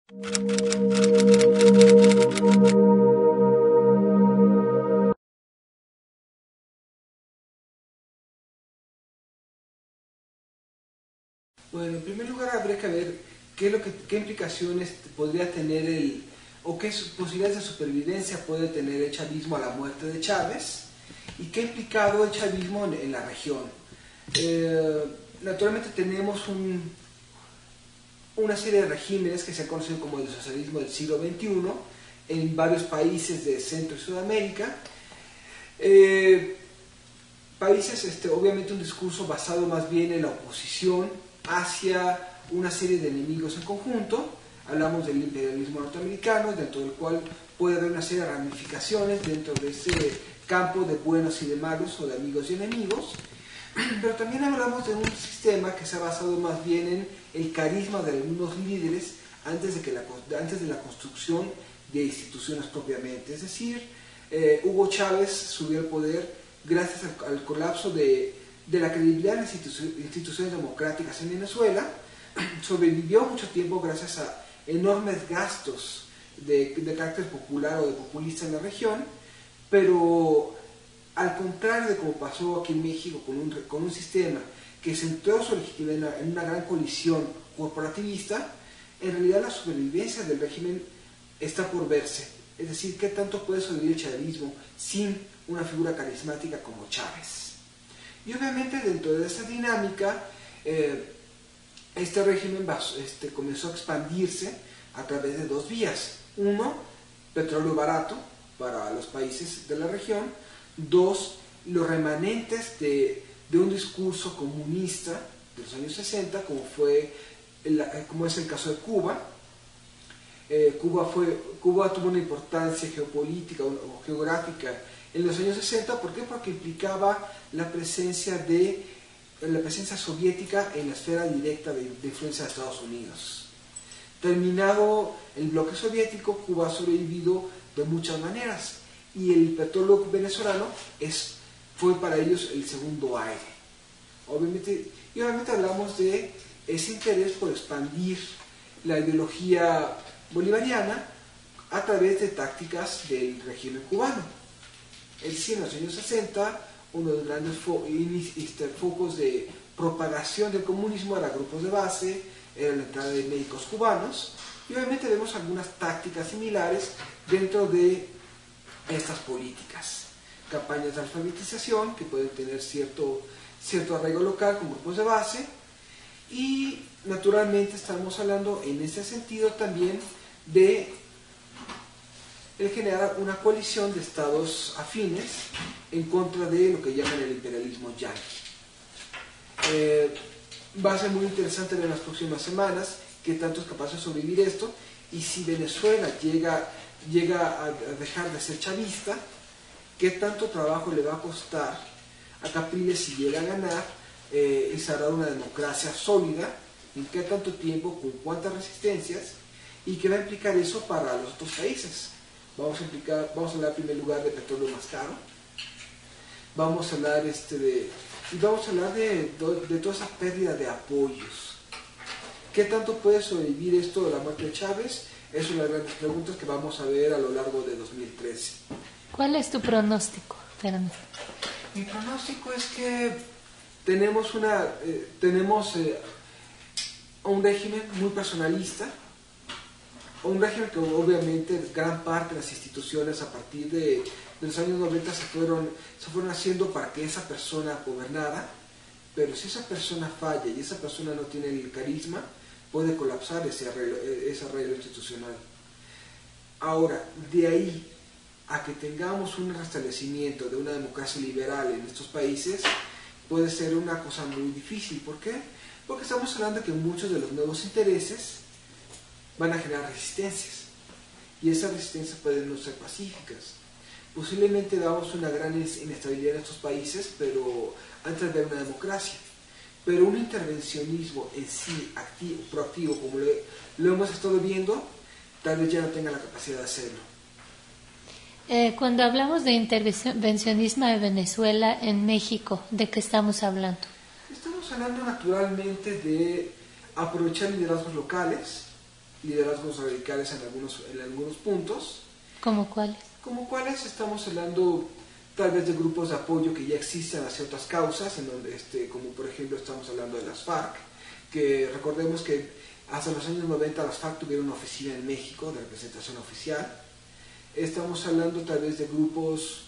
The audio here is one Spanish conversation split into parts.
Bueno, en primer lugar habría que ver qué implicaciones podría tener o qué posibilidades de supervivencia puede tener el chavismo a la muerte de Chávez y qué ha implicado el chavismo en la región. Naturalmente tenemos una serie de regímenes que se han conocido como el socialismo del siglo XXI en varios países de Centro y Sudamérica. Países, obviamente un discurso basado más bien en la oposición hacia una serie de enemigos en conjunto. Hablamos del imperialismo norteamericano, dentro del cual puede haber una serie de ramificaciones dentro de ese campo de buenos y de malos, o de amigos y enemigos. Pero también hablamos de un sistema que se ha basado más bien en el carisma de algunos líderes antes de la construcción de instituciones propiamente. Es decir, Hugo Chávez subió al poder gracias al colapso de la credibilidad de las instituciones democráticas en Venezuela. Sobrevivió mucho tiempo gracias a enormes gastos de carácter popular o de populista en la región, pero al contrario de como pasó aquí en México con un sistema que centró su legitimidad en una gran colisión corporativista, en realidad la supervivencia del régimen está por verse. Es decir, ¿qué tanto puede sobrevivir el chavismo sin una figura carismática como Chávez? Y obviamente dentro de esa dinámica, este régimen comenzó a expandirse a través de dos vías. Uno, petróleo barato para los países de la región. Dos, los remanentes de un discurso comunista de los años 60, como es el caso de Cuba. Cuba tuvo una importancia geopolítica o geográfica en los años 60. ¿Por qué? Porque implicaba la presencia soviética en la esfera directa de influencia de Estados Unidos. Terminado el bloque soviético, Cuba ha sobrevivido de muchas maneras y el petróleo venezolano fue para ellos el segundo aire. Obviamente hablamos de ese interés por expandir la ideología bolivariana a través de tácticas del régimen cubano. Es decir, en los años 60, uno de los grandes focos de propagación del comunismo era grupos de base, era la entrada de médicos cubanos, y obviamente vemos algunas tácticas similares dentro de estas políticas. Campañas de alfabetización que pueden tener cierto arraigo local con grupos de base, y naturalmente estamos hablando en ese sentido también de el generar una coalición de estados afines en contra de lo que llaman el imperialismo yanqui. Va a ser muy interesante ver en las próximas semanas qué tanto es capaz de sobrevivir esto, y si Venezuela llega a dejar de ser chavista, qué tanto trabajo le va a costar a Capriles si llega a ganar instaurar una democracia sólida, en qué tanto tiempo, con cuántas resistencias, y qué va a implicar eso para los otros países. Vamos a hablar en primer lugar de petróleo más caro, vamos a hablar de toda esa pérdida de apoyos. ¿Qué tanto puede sobrevivir esto de la muerte de Chávez? Es una de las grandes preguntas que vamos a ver a lo largo de 2013. ¿Cuál es tu pronóstico, Fernando? Mi pronóstico es que tenemos un régimen muy personalista, un régimen que obviamente gran parte de las instituciones a partir de los años 90 se fueron haciendo para que esa persona gobernara, pero si esa persona falla y esa persona no tiene el carisma, puede colapsar ese arreglo institucional. Ahora, de ahí a que tengamos un restablecimiento de una democracia liberal en estos países, puede ser una cosa muy difícil. ¿Por qué? Porque estamos hablando de que muchos de los nuevos intereses van a generar resistencias, y esas resistencias pueden no ser pacíficas. Posiblemente damos una gran inestabilidad en estos países, pero antes de ver una democracia. Pero un intervencionismo en sí, proactivo, como lo hemos estado viendo, tal vez ya no tenga la capacidad de hacerlo. Cuando hablamos de intervencionismo de Venezuela en México, ¿de qué estamos hablando? Estamos hablando naturalmente de aprovechar liderazgos locales, liderazgos radicales en algunos puntos. ¿Cómo cuáles? Como cuáles estamos hablando tal vez de grupos de apoyo que ya existen hacia otras causas, en donde, como por ejemplo estamos hablando de las FARC, que recordemos que hasta los años 90 las FARC tuvieron una oficina en México de representación oficial. Estamos hablando tal vez de grupos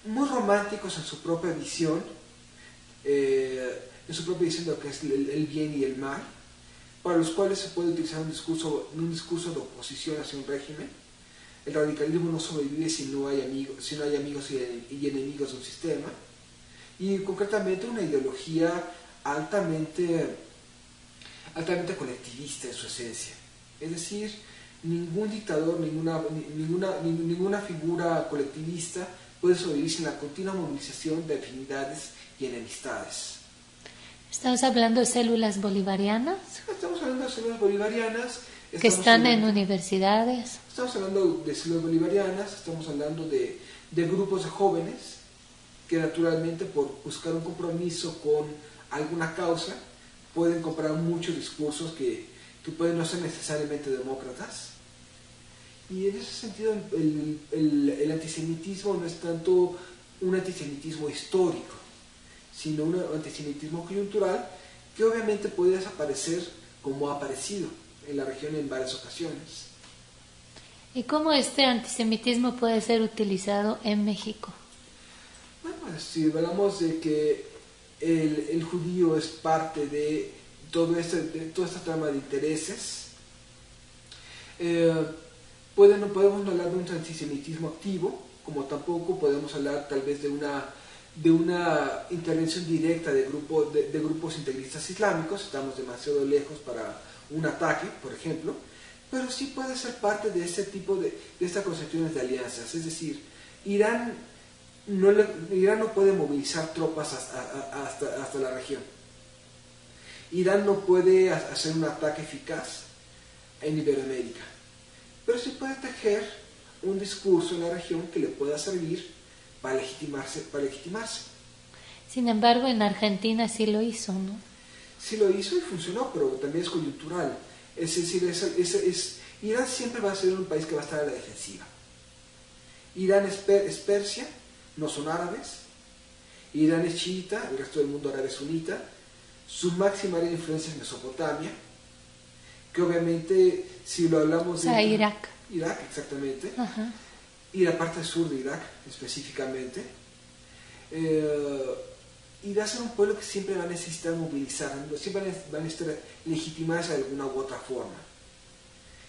muy románticos en su propia visión, de lo que es el bien y el mal, para los cuales se puede utilizar un discurso de oposición hacia un régimen. El radicalismo no sobrevive si no hay amigos y enemigos de un sistema, y concretamente una ideología altamente colectivista en su esencia. Es decir, ningún dictador, ninguna figura colectivista puede sobrevivir sin la continua movilización de afinidades y enemistades. ¿Estamos hablando de células bolivarianas? Estamos hablando de células bolivarianas. Que están en universidades. Estamos hablando de células bolivarianas, estamos hablando de grupos de jóvenes que naturalmente por buscar un compromiso con alguna causa pueden comprar muchos discursos que pueden no ser necesariamente demócratas. Y en ese sentido el antisemitismo no es tanto un antisemitismo histórico, sino un antisemitismo coyuntural que obviamente puede desaparecer como ha aparecido en la región en varias ocasiones. ¿Y cómo este antisemitismo puede ser utilizado en México? Bueno, si hablamos de que el judío es parte de toda esta trama de intereses, no podemos hablar de un antisemitismo activo, como tampoco podemos hablar tal vez de una intervención directa de grupos integristas islámicos. Estamos demasiado lejos para un ataque, por ejemplo, pero sí puede ser parte de este tipo de estas concepciones de alianzas. Es decir, Irán no puede movilizar tropas hasta la región. Irán no puede hacer un ataque eficaz en Iberoamérica, pero sí puede tejer un discurso en la región que le pueda servir para legitimarse. Sin embargo, en Argentina sí lo hizo, ¿no? Sí lo hizo y funcionó, pero también es coyuntural. Es decir, Irán siempre va a ser un país que va a estar a la defensiva. Irán es Persia, no son árabes. Irán es chiita, el resto del mundo árabe es sunita. Su máxima área de influencia es Mesopotamia, que obviamente, si lo hablamos de... Irak. Irak, exactamente. Ajá. Y la parte sur de Irak, específicamente. Y va a ser un pueblo que siempre va a necesitar movilizar, siempre va a necesitar legitimarse de alguna u otra forma.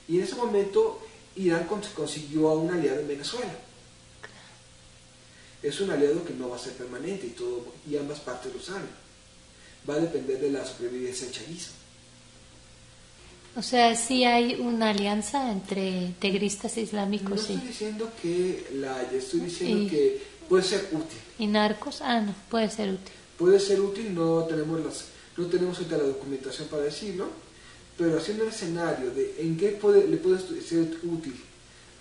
Y en ese momento Irán consiguió a un aliado en Venezuela. Es un aliado que no va a ser permanente y ambas partes lo saben. Va a depender de la supervivencia del chavismo. O sea, sí hay una alianza entre integristas islámicos. No estoy diciendo que la haya, estoy diciendo que puede ser útil. ¿Y narcos? No, puede ser útil. Puede ser útil, no tenemos ahorita la documentación para decirlo, pero haciendo el escenario de en qué le puede ser útil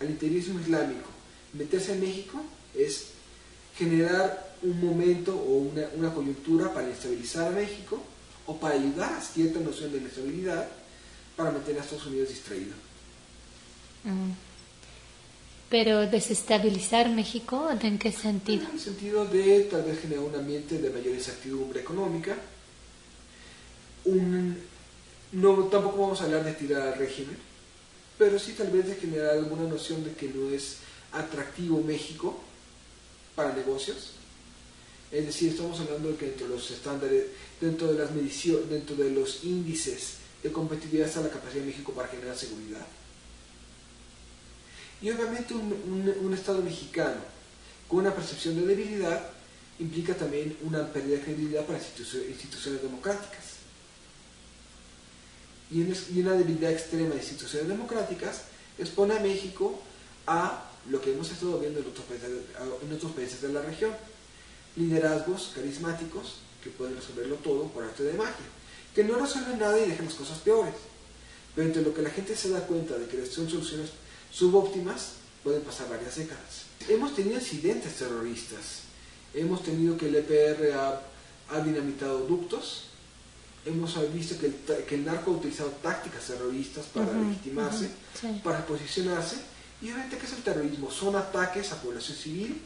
al integrismo islámico meterse en México, es generar un momento o una coyuntura para estabilizar a México o para ayudar a cierta noción de inestabilidad para mantener a Estados Unidos distraído. Pero desestabilizar México, ¿en qué sentido? En el sentido de tal vez generar un ambiente de mayor incertidumbre económica. Tampoco vamos a hablar de tirar al régimen, pero sí tal vez de generar alguna noción de que no es atractivo México para negocios. Es decir, estamos hablando de que dentro de los estándares, dentro de las mediciones, dentro de los índices de competitividad está la capacidad de México para generar seguridad. Y obviamente un Estado mexicano con una percepción de debilidad implica también una pérdida de credibilidad para instituciones democráticas. Y una debilidad extrema de instituciones democráticas expone a México a lo que hemos estado viendo en otros países de la región. Liderazgos carismáticos que pueden resolverlo todo por arte de magia, que no resuelven nada y dejan las cosas peores. Pero entre lo que la gente se da cuenta de que son soluciones subóptimas, pueden pasar varias décadas. Hemos tenido incidentes terroristas, hemos tenido que el EPR ha dinamitado ductos, hemos visto que el narco ha utilizado tácticas terroristas para legitimarse, sí, para posicionarse. Y obviamente, ¿qué es el terrorismo? Son ataques a población civil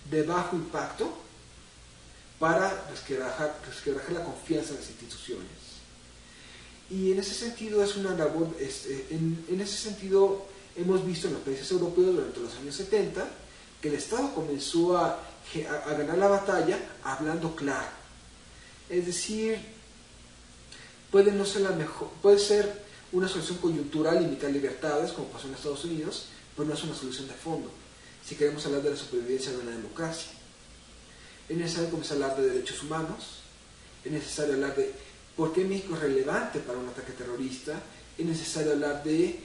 de bajo impacto para resquebrajar la confianza en las instituciones. Y en ese sentido es una labor, en ese sentido hemos visto en los países europeos durante los años 70 que el Estado comenzó a ganar la batalla hablando claro. Es decir, puede no ser la mejor, puede ser una solución coyuntural, limitar libertades, como pasó en Estados Unidos, pero no es una solución de fondo, si queremos hablar de la supervivencia de una democracia. Es necesario comenzar a hablar de derechos humanos, es necesario hablar de por qué México es relevante para un ataque terrorista, es necesario hablar de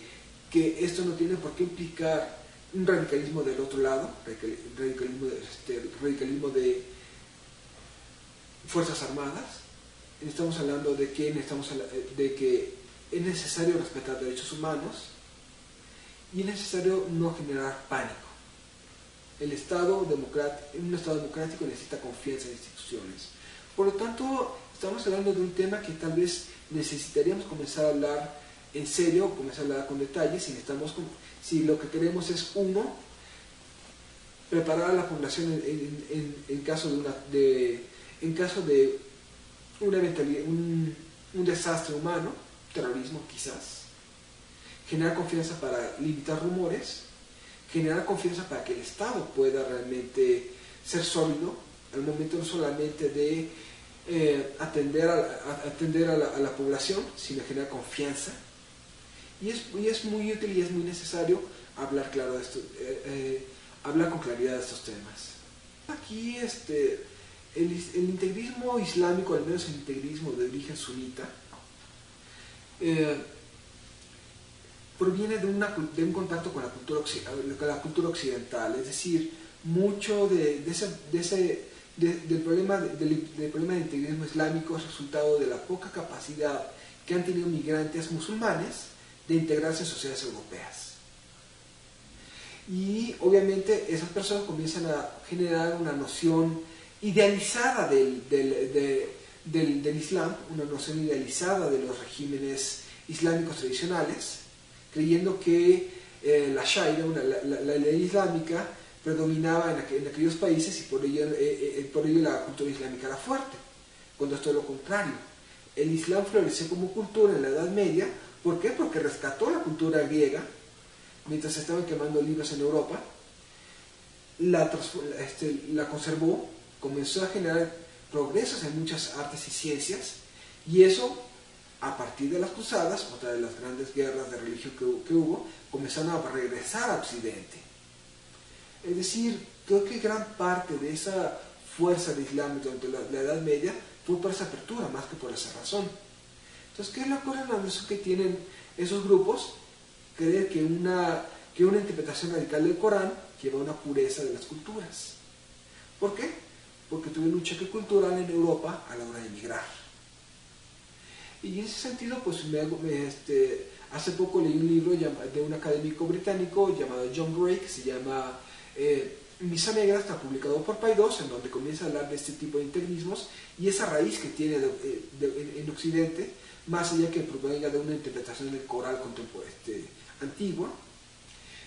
que esto no tiene por qué implicar un radicalismo del otro lado, radicalismo de Fuerzas Armadas. Estamos hablando de que es necesario respetar derechos humanos y es necesario no generar pánico. Un Estado democrático necesita confianza en instituciones. Por lo tanto, estamos hablando de un tema que tal vez necesitaríamos comenzar a hablar en serio, comenzar a hablar con detalles, si lo que queremos es, uno, preparar a la población en caso de un desastre humano, terrorismo quizás, generar confianza para limitar rumores, generar confianza para que el Estado pueda realmente ser sólido al momento no solamente de atender a la población, sino generar confianza. Y es muy útil y es muy necesario hablar claro de esto, hablar con claridad de estos temas. Aquí el integrismo islámico, al menos el integrismo de origen sunita, proviene de un contacto con la cultura occidental, es decir, mucho del problema del integrismo islámico es resultado de la poca capacidad que han tenido migrantes musulmanes de integrarse en sociedades europeas. Y obviamente esas personas comienzan a generar una noción idealizada del Islam, una noción idealizada de los regímenes islámicos tradicionales, creyendo que la Sharia, la ley islámica, predominaba en aquellos países y por ello la cultura islámica era fuerte, cuando esto es lo contrario. El Islam floreció como cultura en la Edad Media. ¿Por qué? Porque rescató la cultura griega mientras se estaban quemando libros en Europa, la conservó, comenzó a generar progresos en muchas artes y ciencias, y eso, a partir de las cruzadas, otra de las grandes guerras de religión que hubo, comenzaron a regresar a Occidente. Es decir, creo que gran parte de esa fuerza de Islam durante la Edad Media fue por esa apertura, más que por esa razón. Entonces, ¿qué es la cosa que tienen esos grupos? Creer que una interpretación radical del Corán lleva a una pureza de las culturas. ¿Por qué? Porque tuvieron un choque cultural en Europa a la hora de emigrar. Y en ese sentido, pues hace poco leí un libro de un académico británico llamado John Gray, que se llama Misa Negra, está publicado por Paidós, en donde comienza a hablar de este tipo de integrismos y esa raíz que tiene en Occidente, más allá que provenga de una interpretación del Corán antigua.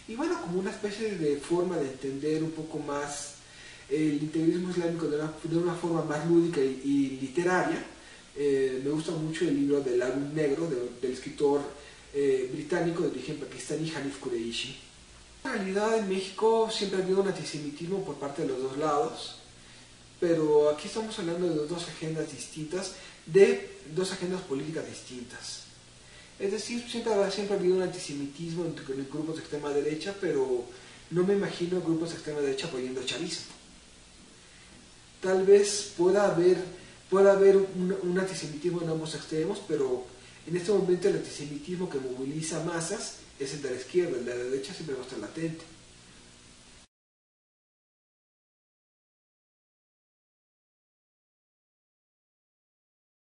Y bueno, como una especie de forma de entender un poco más el integrismo islámico de una forma más lúdica y literaria, me gusta mucho el libro del Álbum Negro del escritor británico de origen pakistaní Hanif Kureishi. En realidad en México siempre ha habido un antisemitismo por parte de los dos lados, pero aquí estamos hablando de dos agendas distintas, de dos agendas políticas distintas. Es decir, siempre ha habido un antisemitismo entre grupos de extrema derecha, pero no me imagino grupos de extrema derecha apoyando el chavismo. Tal vez pueda haber un antisemitismo en ambos extremos, pero en este momento el antisemitismo que moviliza masas es el de la izquierda, el de la derecha siempre va a estar latente.